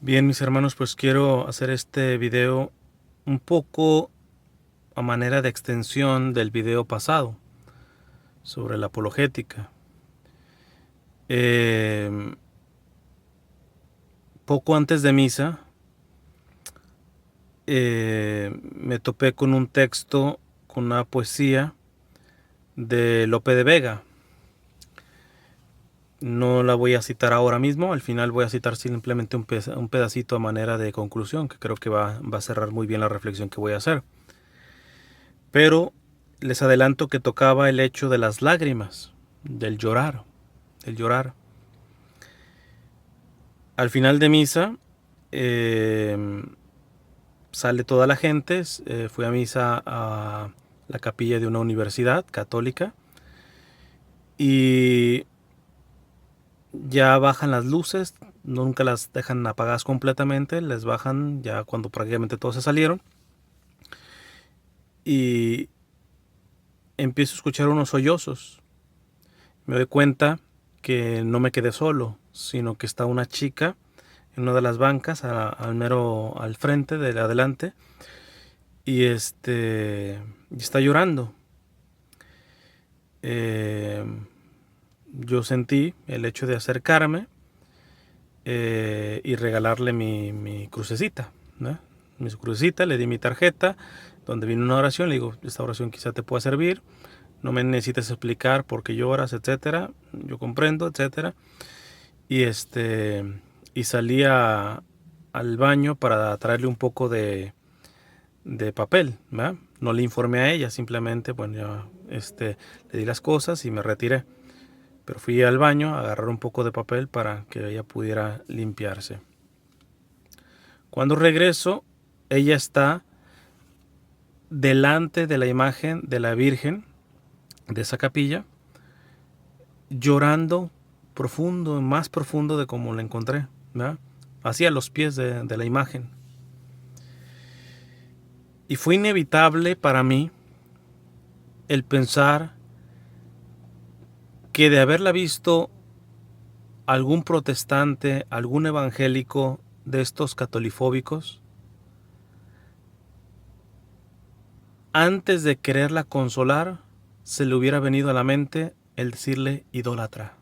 Bien, mis hermanos, pues quiero hacer este video un poco a manera de extensión del video pasado sobre la apologética. Eh, Poco antes de misa me topé con un texto, con una poesía de Lope de Vega. No la voy a citar ahora mismo, al final voy a citar simplemente un pedacito a manera de conclusión, que creo que va a cerrar muy bien la reflexión que voy a hacer. Pero les adelanto que tocaba el hecho de las lágrimas, del llorar, del llorar. Al final de misa eh, sale toda la gente, fui a misa a la capilla de una universidad católica y ya bajan las luces, nunca las dejan apagadas completamente, les bajan ya cuando prácticamente todos se salieron y empiezo a escuchar unos sollozos. Me doy cuenta que no me quedé solo, sino que está una chica en una de las bancas, al mero al frente, del adelante, y y está llorando. Eh, yo sentí el hecho de acercarme y regalarle mi crucecita, ¿no? Mi crucecita, le di mi tarjeta, donde viene una oración, le digo, esta oración quizá te pueda servir, no me necesitas explicar por qué lloras, etcétera, yo comprendo, etcétera. Y y salí al baño para traerle un poco de papel, ¿verdad? No le informé a ella, simplemente, bueno, ya, le di las cosas y me retiré. Pero fui al baño a agarrar un poco de papel para que ella pudiera limpiarse. Cuando regreso, ella está delante de la imagen de la Virgen de esa capilla, llorando profundo, más profundo de como la encontré, ¿verdad? Hacia los pies de la imagen. Y fue inevitable para mí el pensar que de haberla visto algún protestante, algún evangélico de estos catolifóbicos, antes de quererla consolar, se le hubiera venido a la mente el decirle idólatra.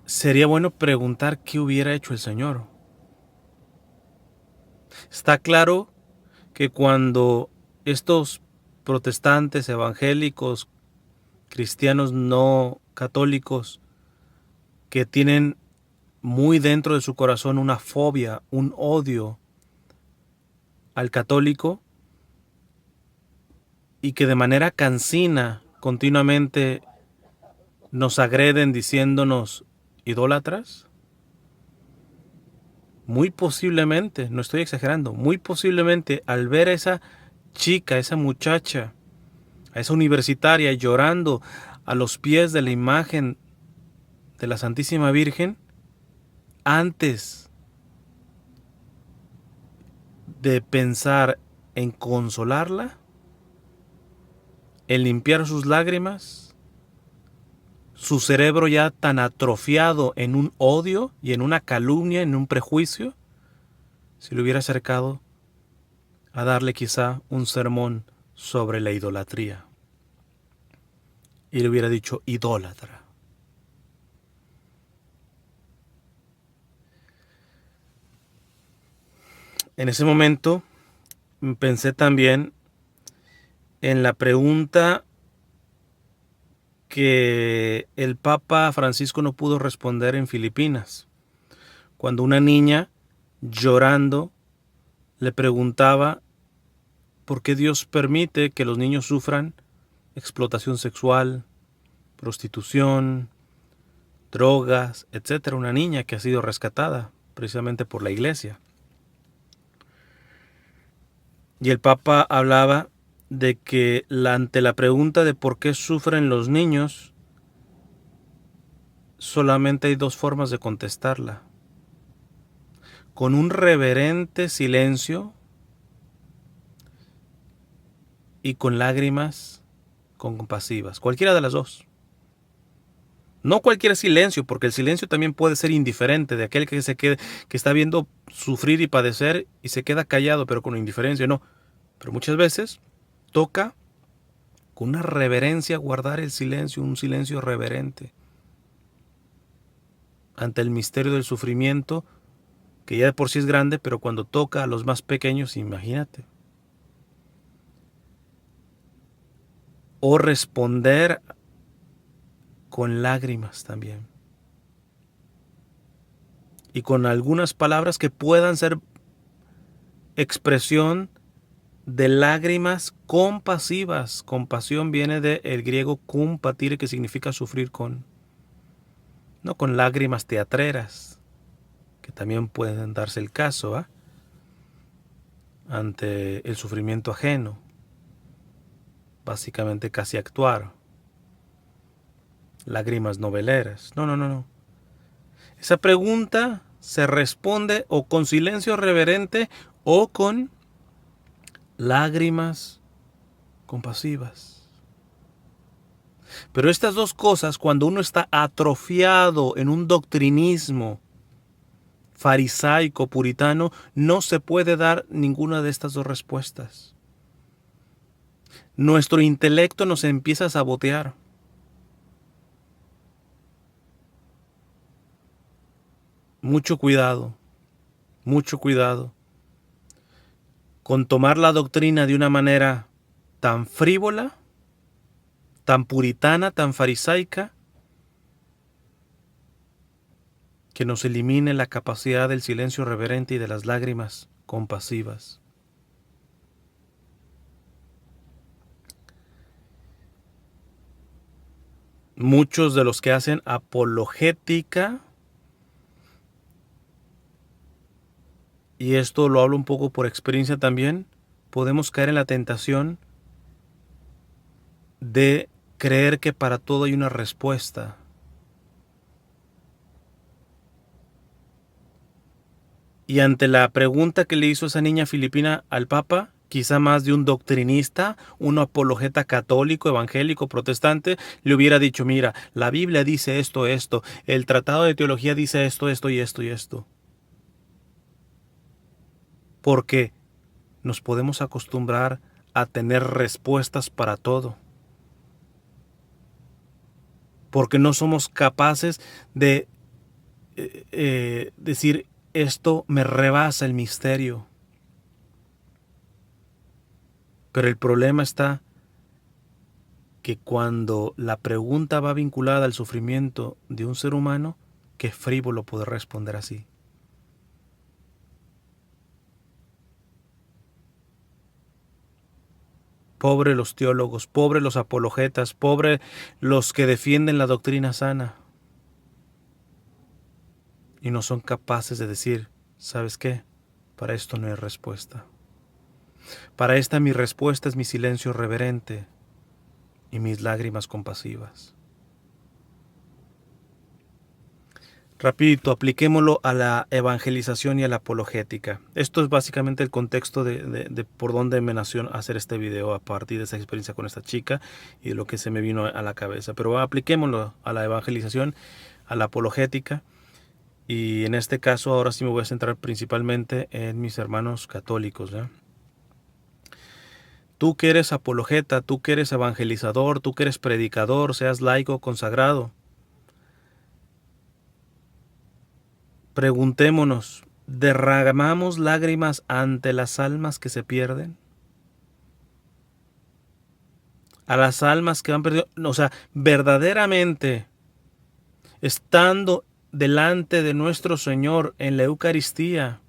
Sería bueno preguntar qué hubiera hecho el Señor. Está claro que cuando estos protestantes, evangélicos, cristianos no católicos, que tienen muy dentro de su corazón una fobia, un odio al católico, y que de manera cansina continuamente nos agreden diciéndonos idólatras, muy posiblemente, no estoy exagerando, muy posiblemente al ver a esa chica, a esa muchacha, a esa universitaria llorando a los pies de la imagen de la Santísima Virgen, antes de pensar en consolarla, en limpiar sus lágrimas, su cerebro ya tan atrofiado en un odio y en una calumnia, en un prejuicio, si le hubiera acercado a darle quizá un sermón sobre la idolatría y le hubiera dicho idólatra. En ese momento pensé también en la pregunta que el Papa Francisco no pudo responder en Filipinas, cuando una niña llorando le preguntaba por qué Dios permite que los niños sufran explotación sexual, prostitución, drogas, etcétera. Una niña que ha sido rescatada precisamente por la iglesia. Y el Papa hablaba de que ante la pregunta de por qué sufren los niños, solamente hay dos formas de contestarla. Con un reverente silencio y con lágrimas compasivas. Cualquiera de las dos. No cualquier silencio, porque el silencio también puede ser indiferente, de aquel que que está viendo sufrir y padecer y se queda callado, pero con indiferencia, no. Pero muchas veces toca con una reverencia guardar el silencio, un silencio reverente ante el misterio del sufrimiento, que ya de por sí es grande, pero cuando toca a los más pequeños, imagínate. O responder con lágrimas también. Y con algunas palabras que puedan ser expresión de lágrimas compasivas. Compasión viene del griego compatir, que significa sufrir con. No con lágrimas teatreras, que también pueden darse el caso, ¿eh? Ante el sufrimiento ajeno. Básicamente casi actuar. Lágrimas noveleras. No, no, no, no. Esa pregunta se responde o con silencio reverente o con lágrimas compasivas. Pero estas dos cosas, cuando uno está atrofiado en un doctrinismo farisaico, puritano, no se puede dar ninguna de estas dos respuestas. Nuestro intelecto nos empieza a sabotear. Mucho cuidado con tomar la doctrina de una manera tan frívola, tan puritana, tan farisaica, que nos elimine la capacidad del silencio reverente y de las lágrimas compasivas. Muchos de los que hacen apologética, y esto lo hablo un poco por experiencia también, podemos caer en la tentación de creer que para todo hay una respuesta. Y ante la pregunta que le hizo esa niña filipina al Papa, quizá más de un doctrinista, un apologeta católico, evangélico, protestante, le hubiera dicho, mira, la Biblia dice esto, el Tratado de Teología dice esto y esto. Porque nos podemos acostumbrar a tener respuestas para todo. Porque no somos capaces de decir, esto me rebasa el misterio. Pero el problema está que cuando la pregunta va vinculada al sufrimiento de un ser humano, qué frívolo poder responder así. Pobre los teólogos, pobre los apologetas, pobre los que defienden la doctrina sana y no son capaces de decir, ¿sabes qué? Para esto no hay respuesta. Para esta mi respuesta es mi silencio reverente y mis lágrimas compasivas. Rapidito, apliquémoslo a la evangelización y a la apologética. Esto es básicamente el contexto de por dónde me nació hacer este video a partir de esa experiencia con esta chica y de lo que se me vino a la cabeza. Pero apliquémoslo a la evangelización, a la apologética. Y en este caso ahora sí me voy a centrar principalmente en mis hermanos católicos, ¿eh? Tú que eres apologeta, tú que eres evangelizador, tú que eres predicador, seas laico, consagrado. Preguntémonos, ¿derramamos lágrimas ante las almas que se pierden? A las almas que van perdiendo, o sea, verdaderamente, estando delante de nuestro Señor en la Eucaristía,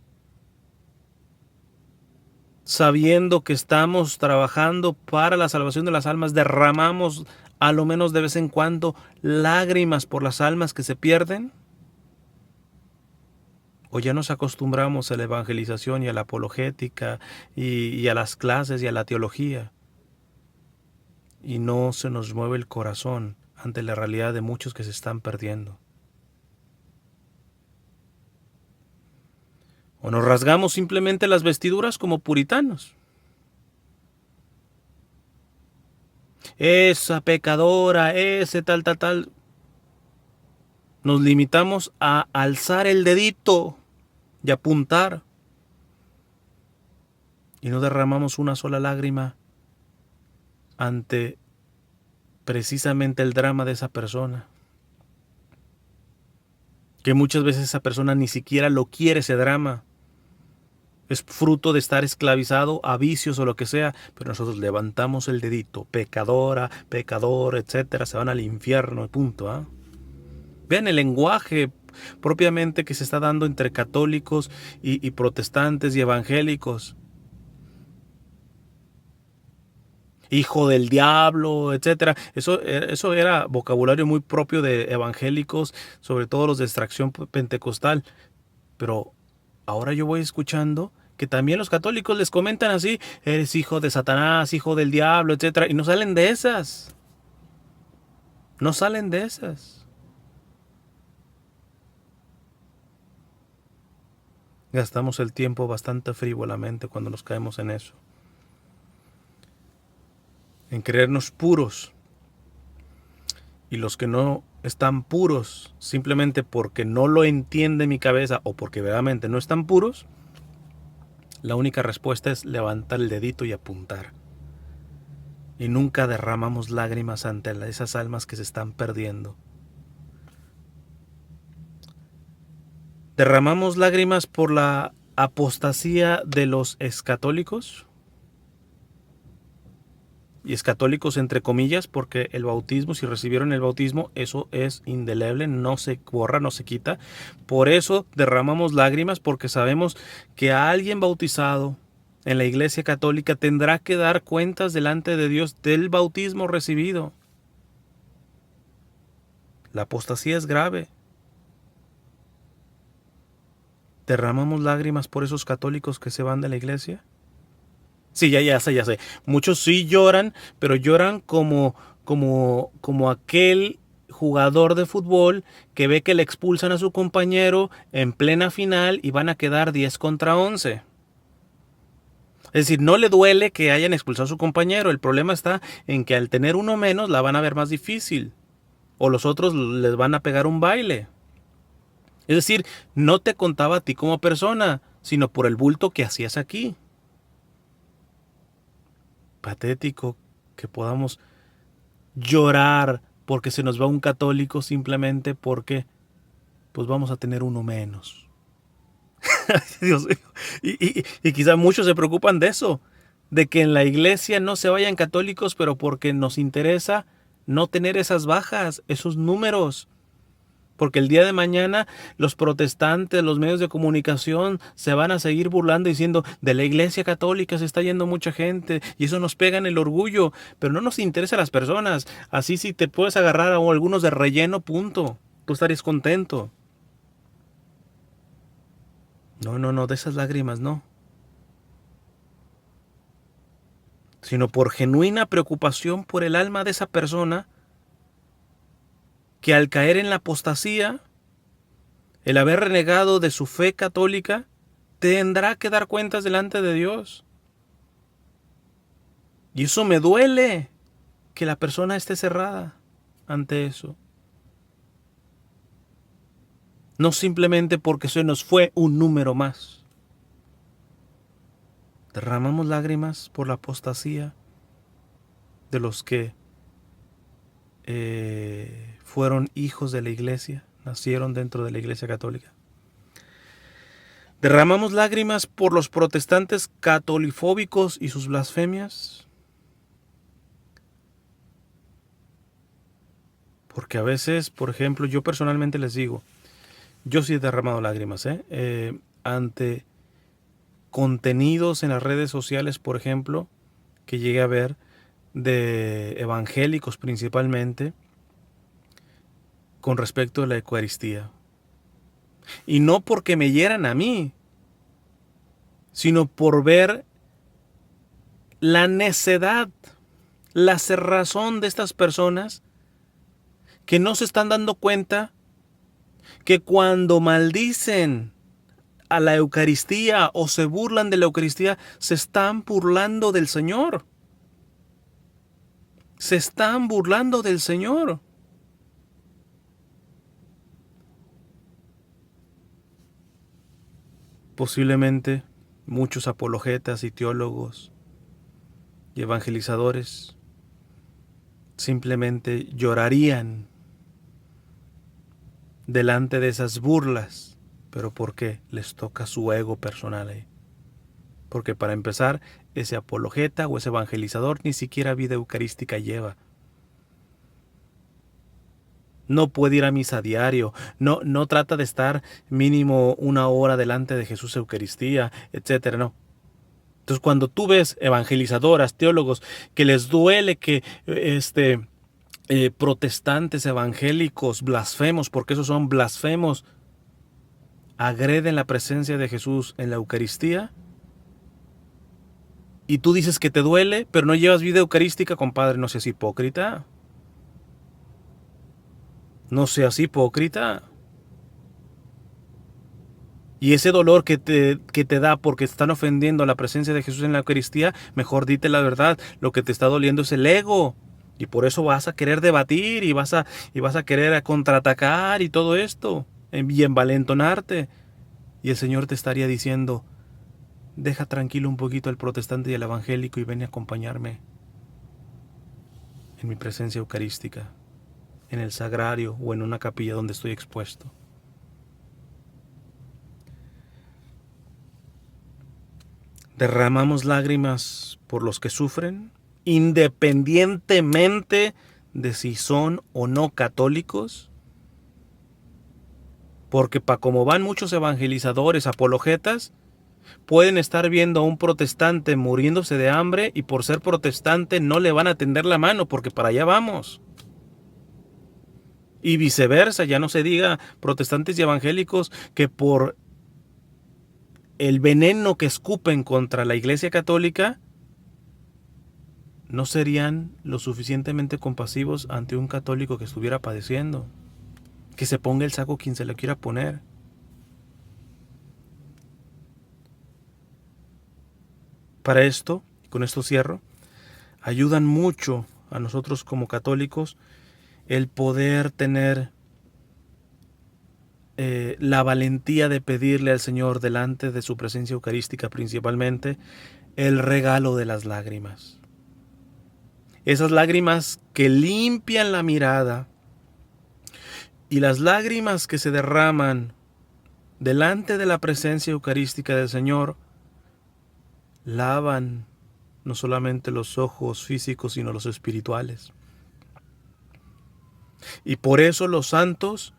sabiendo que estamos trabajando para la salvación de las almas, derramamos a lo menos de vez en cuando lágrimas por las almas que se pierden. ¿O ya nos acostumbramos a la evangelización y a la apologética y a las clases y a la teología? Y no se nos mueve el corazón ante la realidad de muchos que se están perdiendo. O nos rasgamos simplemente las vestiduras como puritanos. Esa pecadora, ese tal. Nos limitamos a alzar el dedito y apuntar. Y no derramamos una sola lágrima ante precisamente el drama de esa persona. Que muchas veces esa persona ni siquiera lo quiere, ese drama. Es fruto de estar esclavizado a vicios o lo que sea, pero nosotros levantamos el dedito, pecadora, pecador, etcétera, se van al infierno, punto. ¿Ah? Vean el lenguaje propiamente que se está dando entre católicos y protestantes y evangélicos. Hijo del diablo, etcétera. Eso era vocabulario muy propio de evangélicos, sobre todo los de extracción pentecostal. Pero ahora yo voy escuchando que también los católicos les comentan así: eres hijo de Satanás, hijo del diablo, etcétera. Y no salen de esas. No salen de esas. Gastamos el tiempo bastante frívolamente cuando nos caemos en eso. En creernos puros. Y los que no están puros, simplemente porque no lo entiende mi cabeza o porque verdaderamente no están puros, la única respuesta es levantar el dedito y apuntar. Y nunca derramamos lágrimas ante esas almas que se están perdiendo. ¿Derramamos lágrimas por la apostasía de los escatólicos? Y escatólicos entre comillas, porque el bautismo, si recibieron el bautismo, eso es indeleble, no se borra, no se quita. Por eso derramamos lágrimas, porque sabemos que a alguien bautizado en la Iglesia Católica tendrá que dar cuentas delante de Dios del bautismo recibido. La apostasía es grave. ¿Derramamos lágrimas por esos católicos que se van de la iglesia? Sí, ya sé. Muchos sí lloran, pero lloran como aquel jugador de fútbol que ve que le expulsan a su compañero en plena final y van a quedar 10 contra 11. Es decir, no le duele que hayan expulsado a su compañero. El problema está en que al tener uno menos la van a ver más difícil. O los otros les van a pegar un baile. Es decir, no te contaba a ti como persona, sino por el bulto que hacías aquí. Patético que podamos llorar porque se nos va un católico simplemente porque pues vamos a tener uno menos. Dios mío. Y quizá muchos se preocupan de eso, de que en la iglesia no se vayan católicos, pero porque nos interesa no tener esas bajas, esos números. Porque el día de mañana los protestantes, los medios de comunicación se van a seguir burlando diciendo de la iglesia católica se está yendo mucha gente y eso nos pega en el orgullo, pero no nos interesa a las personas. Así si te puedes agarrar a algunos de relleno, punto. Tú estarías contento. No, de esas lágrimas no. Sino por genuina preocupación por el alma de esa persona que al caer en la apostasía, el haber renegado de su fe católica, tendrá que dar cuentas delante de Dios. Y eso me duele, que la persona esté cerrada ante eso. No simplemente porque se nos fue un número más. Derramamos lágrimas por la apostasía de los que fueron hijos de la iglesia, nacieron dentro de la iglesia católica. Derramamos lágrimas por los protestantes catolifóbicos y sus blasfemias. Porque a veces, por ejemplo, yo personalmente les digo, yo sí he derramado lágrimas, ante contenidos en las redes sociales, por ejemplo, que llegué a ver de evangélicos principalmente, con respecto a la Eucaristía. Y no porque me hieran a mí, sino por ver la necedad, la cerrazón de estas personas que no se están dando cuenta que cuando maldicen a la Eucaristía o se burlan de la Eucaristía, se están burlando del Señor. Se están burlando del Señor. posiblemente muchos apologetas y teólogos y evangelizadores simplemente llorarían delante de esas burlas. ¿Pero por qué? Les toca su ego personal ahí. Porque para empezar, ese apologeta o ese evangelizador ni siquiera vida eucarística lleva. No puede ir a misa diario, no trata de estar mínimo 1 hora delante de Jesús Eucaristía, etcétera, no. Entonces, cuando tú ves evangelizadoras, teólogos, que les duele que protestantes, evangélicos, blasfemos, porque esos son blasfemos, agreden la presencia de Jesús en la Eucaristía, y tú dices que te duele, pero no llevas vida eucarística, compadre, no seas hipócrita. No seas hipócrita. Y ese dolor que te da porque están ofendiendo a la presencia de Jesús en la Eucaristía, mejor dite la verdad. Lo que te está doliendo es el ego. Y por eso vas a querer debatir y vas a querer contraatacar y todo esto. Y envalentonarte. Y el Señor te estaría diciendo, deja tranquilo un poquito al protestante y al evangélico y ven a acompañarme en mi presencia eucarística, en el sagrario o en una capilla donde estoy expuesto. Derramamos lágrimas por los que sufren, independientemente de si son o no católicos, porque como van muchos evangelizadores, apologetas, pueden estar viendo a un protestante muriéndose de hambre y por ser protestante no le van a tender la mano, porque para allá vamos. Y viceversa, ya no se diga protestantes y evangélicos que por el veneno que escupen contra la Iglesia Católica no serían lo suficientemente compasivos ante un católico que estuviera padeciendo. Que se ponga el saco quien se lo quiera poner. Para esto, y con esto cierro, ayudan mucho a nosotros como católicos el poder tener la valentía de pedirle al Señor delante de su presencia eucarística principalmente el regalo de las lágrimas. Esas lágrimas que limpian la mirada y las lágrimas que se derraman delante de la presencia eucarística del Señor lavan no solamente los ojos físicos sino los espirituales. Y por eso los santos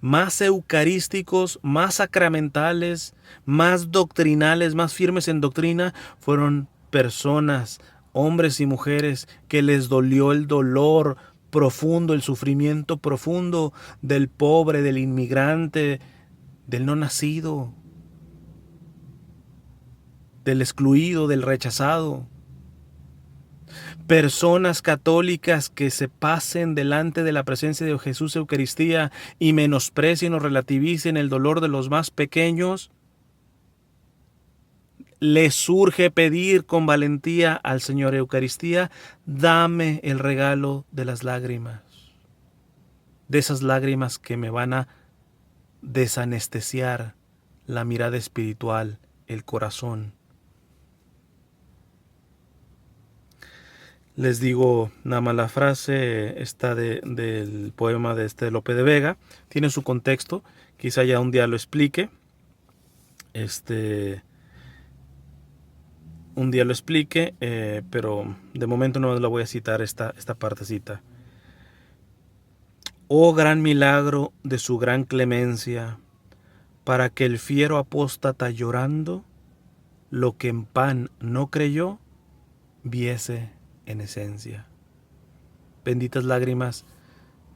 más eucarísticos, más sacramentales, más doctrinales, más firmes en doctrina, fueron personas, hombres y mujeres, que les dolió el dolor profundo, el sufrimiento profundo del pobre, del inmigrante, del no nacido, del excluido, del rechazado. Personas católicas que se pasen delante de la presencia de Jesús Eucaristía y menosprecien o relativicen el dolor de los más pequeños, les surge pedir con valentía al Señor Eucaristía, dame el regalo de las lágrimas, de esas lágrimas que me van a desanestesiar la mirada espiritual, el corazón. Les digo nada más la frase, esta del poema de Lope de Vega, tiene su contexto, quizá ya un día lo explique, pero de momento no la voy a citar esta partecita. Oh gran milagro de su gran clemencia, para que el fiero apóstata llorando, lo que en pan no creyó, viese en esencia. Benditas lágrimas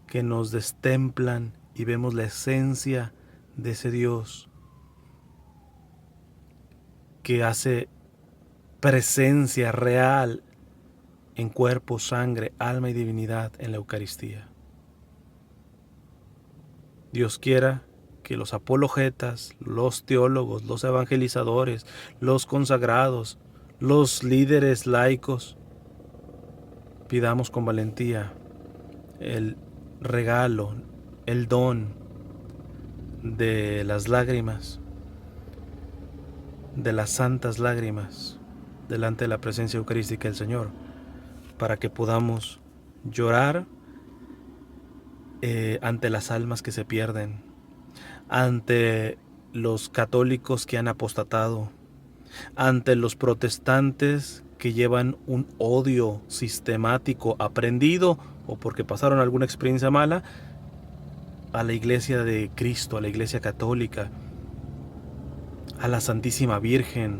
que nos destemplan y vemos la esencia de ese Dios que hace presencia real en cuerpo, sangre, alma y divinidad en la Eucaristía. Dios quiera que los apologetas, los teólogos, los evangelizadores, los consagrados, los líderes laicos, pidamos con valentía el regalo, el don de las lágrimas de las santas lágrimas delante de la presencia eucarística del Señor, para que podamos llorar ante las almas que se pierden, ante los católicos que han apostatado, ante los protestantes que llevan un odio sistemático aprendido o porque pasaron alguna experiencia mala a la iglesia de Cristo, a la iglesia católica, a la Santísima Virgen,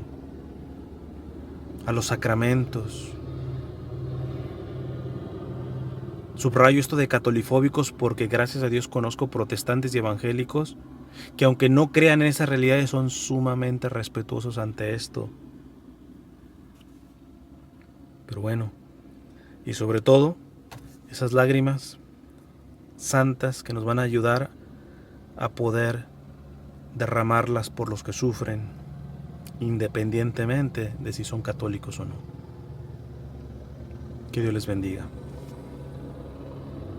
a los sacramentos. Subrayo esto de catolifóbicos porque gracias a Dios conozco protestantes y evangélicos que aunque no crean en esas realidades son sumamente respetuosos ante esto. Pero bueno, y sobre todo, esas lágrimas santas que nos van a ayudar a poder derramarlas por los que sufren, independientemente de si son católicos o no. Que Dios les bendiga.